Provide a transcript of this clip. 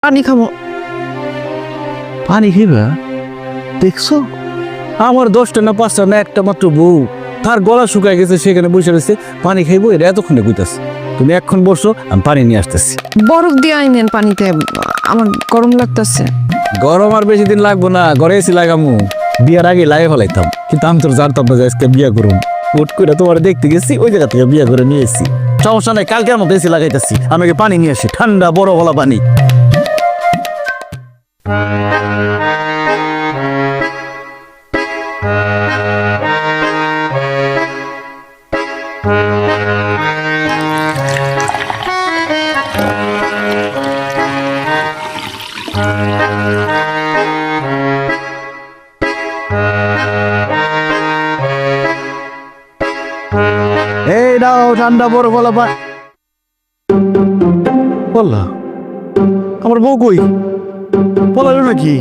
পানি খাবো। পানি খেবা দেখছো আমার 10টা না 5টা না একটা মাত্র বউ, তার গলা শুকায় গেছে, সেখানে বসে রয়েছে পানি খাইবো, এটা এতক্ষণে কইতাছে। তুমি এখন বসো, আমি পানি নিয়ে আসতেছি। বরফ দিয়ে আইনেন পানিতে, আমার গরম লাগতেছে। গরম আর বেশি দিন লাগবো না, ঘরে এসি লাগামু, বিয়ার আগে লাগিয়ে ফেলাইতাম, কিন্তু আমি তোর জানতাম না যে আজকে বিয়া করুম। হুট করে তোমার দেখতে গেছি, ওই জায়গা থেকে বিয়া করে নিয়ে এসেছি। সমস্যা নাই, কালকের মতো এসি লাগাইতেছি। আমাকে পানি নিয়ে আসি, ঠান্ডা বড় গলা পানি। এই নাও ঠান্ডা বড় গলা পানি। বললা আমার বউ কই, বলালো নাকি?